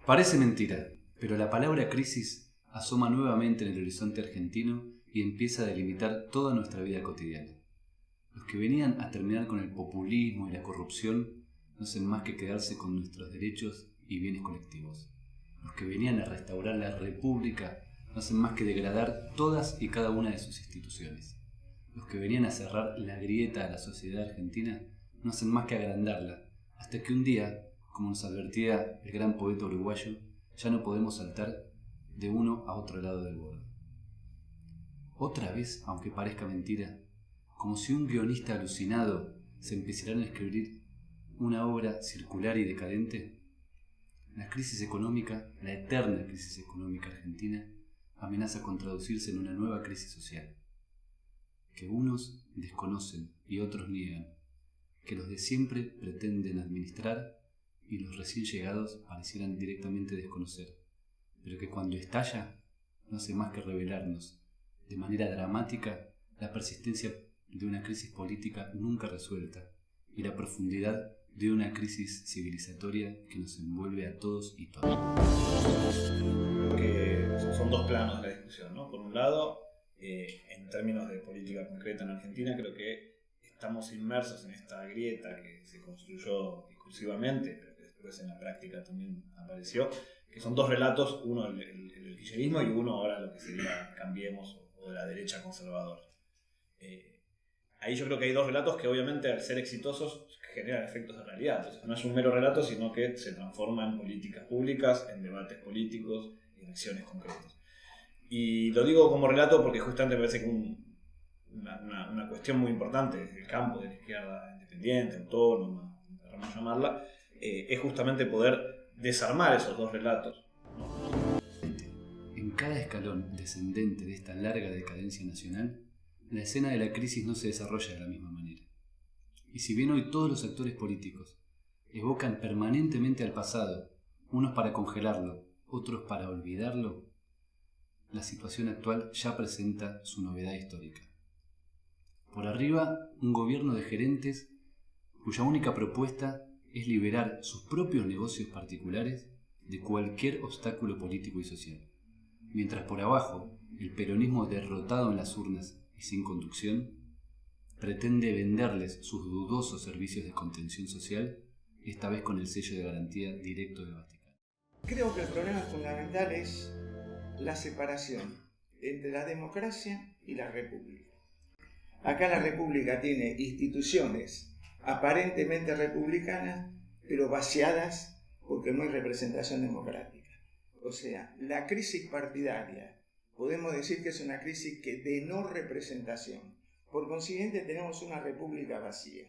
Parece mentira, pero la palabra crisis asoma nuevamente en el horizonte argentino y empieza a delimitar toda nuestra vida cotidiana. Los que venían a terminar con el populismo y la corrupción no hacen más que quedarse con nuestros derechos y bienes colectivos. Los que venían a restaurar la república no hacen más que degradar todas y cada una de sus instituciones. Los que venían a cerrar la grieta a la sociedad argentina no hacen más que agrandarla, hasta que un día, como nos advertía el gran poeta uruguayo, ya no podemos saltar de uno a otro lado del borde. Otra vez, aunque parezca mentira, como si un guionista alucinado se empecinara a escribir una obra circular y decadente, la crisis económica, la eterna crisis económica argentina, amenaza con traducirse en una nueva crisis social, que unos desconocen y otros niegan, que los de siempre pretenden administrar y los recién llegados parecieran directamente desconocer, pero que cuando estalla no hace más que revelarnos, de manera dramática, la persistencia de una crisis política nunca resuelta y la profundidad de una crisis civilizatoria que nos envuelve a todos y todas. Que son dos planos de la discusión, ¿no? Por un lado, en términos de política concreta en Argentina, creo que estamos inmersos en esta grieta que se construyó discursivamente, pero que después en la práctica también apareció, que son dos relatos, uno el kirchnerismo y uno ahora lo que sería Cambiemos o de la derecha conservadora. Ahí yo creo que hay dos relatos que obviamente al ser exitosos generan efectos de realidad. Entonces no es un mero relato, sino que se transforma en políticas públicas, en debates políticos y en acciones concretas. Y lo digo como relato porque justamente me parece que una cuestión muy importante desde el campo de la izquierda independiente, autónoma, vamos a llamarla, es justamente poder desarmar esos dos relatos. En cada escalón descendente de esta larga decadencia nacional, la escena de la crisis no se desarrolla de la misma manera. Y si bien hoy todos los actores políticos evocan permanentemente al pasado, unos para congelarlo, otros para olvidarlo, la situación actual ya presenta su novedad histórica. Por arriba, un gobierno de gerentes cuya única propuesta es liberar sus propios negocios particulares de cualquier obstáculo político y social. Mientras por abajo, el peronismo derrotado en las urnas y sin conducción, pretende venderles sus dudosos servicios de contención social, esta vez con el sello de garantía directo del Vaticano. Creo que el problema fundamental es la separación entre la democracia y la república. Acá la república tiene instituciones aparentemente republicanas, pero vaciadas porque no hay representación democrática. O sea, la crisis partidaria podemos decir que es una crisis de no representación. Por consiguiente, tenemos una república vacía.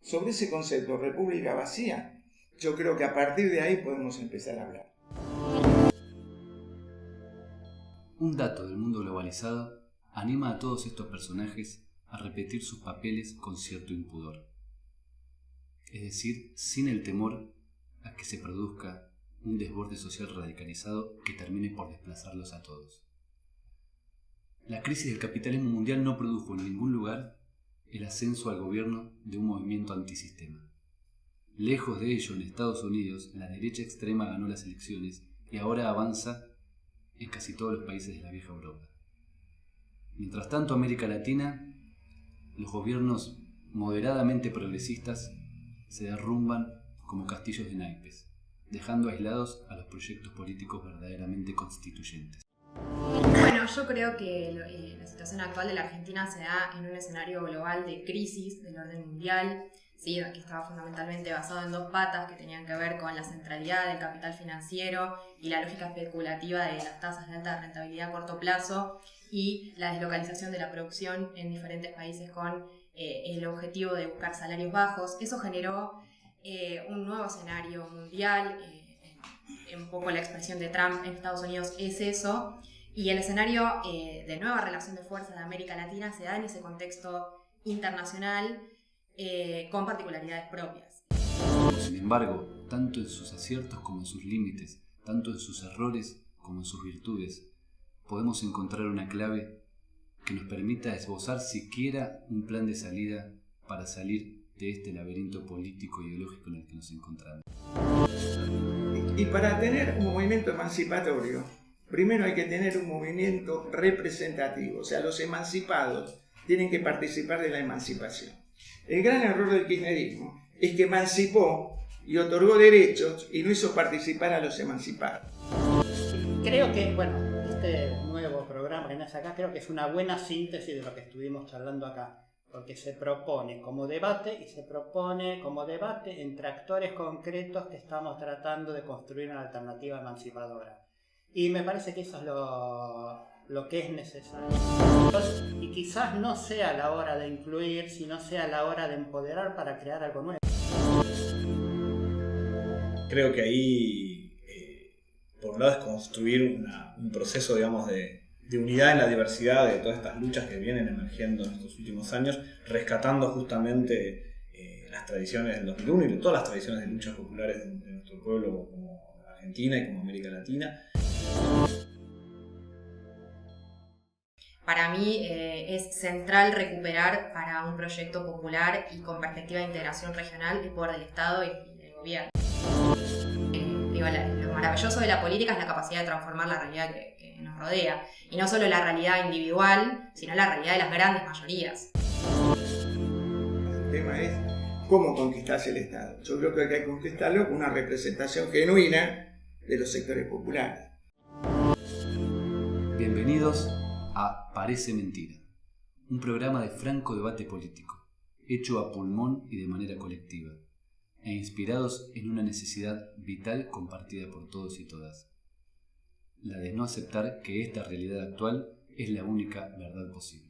Sobre ese concepto, república vacía, yo creo que a partir de ahí podemos empezar a hablar. Un dato del mundo globalizado anima a todos estos personajes a repetir sus papeles con cierto impudor. Es decir, sin el temor a que se produzca un desborde social radicalizado que termine por desplazarlos a todos. La crisis del capitalismo mundial no produjo en ningún lugar el ascenso al gobierno de un movimiento antisistema. Lejos de ello, en Estados Unidos, la derecha extrema ganó las elecciones y ahora avanza en casi todos los países de la vieja Europa. Mientras tanto, América Latina, los gobiernos moderadamente progresistas se derrumban como castillos de naipes, dejando aislados a los proyectos políticos verdaderamente constituyentes. Bueno, yo creo que la situación actual de la Argentina se da en un escenario global de crisis del orden mundial, ¿sí? Que estaba fundamentalmente basado en dos patas que tenían que ver con la centralidad del capital financiero y la lógica especulativa de las tasas de alta rentabilidad a corto plazo y la deslocalización de la producción en diferentes países con el objetivo de buscar salarios bajos. Eso generó un nuevo escenario mundial, un poco la expresión de Trump en Estados Unidos es eso, y el escenario de nueva relación de fuerza de América Latina se da en ese contexto internacional con particularidades propias. Sin embargo, tanto en sus aciertos como en sus límites, tanto en sus errores como en sus virtudes, podemos encontrar una clave que nos permita esbozar siquiera un plan de salida para salir de este laberinto político y ideológico en el que nos encontramos. Y para tener un movimiento emancipatorio, primero hay que tener un movimiento representativo, o sea, los emancipados tienen que participar de la emancipación. El gran error del kirchnerismo es que emancipó y otorgó derechos y no hizo participar a los emancipados. Creo que, bueno, este nuevo programa que nace acá, creo que es una buena síntesis de lo que estuvimos charlando acá, porque se propone como debate y se propone como debate entre actores concretos que estamos tratando de construir una alternativa emancipadora. Y me parece que eso es lo que es necesario. Y quizás no sea la hora de incluir, sino sea la hora de empoderar para crear algo nuevo. Creo que ahí, por un lado, es construir un proceso, digamos, de unidad en la diversidad de todas estas luchas que vienen emergiendo en estos últimos años, rescatando justamente las tradiciones del 2001 y todas las tradiciones de luchas populares de nuestro pueblo como Argentina y como América Latina. Para mí es central recuperar para un proyecto popular y con perspectiva de integración regional el poder del Estado y del gobierno. Lo maravilloso de la política es la capacidad de transformar la realidad que nos rodea. Y no solo la realidad individual, sino la realidad de las grandes mayorías. El tema es cómo conquistarse el Estado. Yo creo que hay que conquistarlo con una representación genuina de los sectores populares. Bienvenidos a Parece Mentira, un programa de franco debate político, hecho a pulmón y de manera colectiva, e inspirados en una necesidad vital compartida por todos y todas, la de no aceptar que esta realidad actual es la única verdad posible.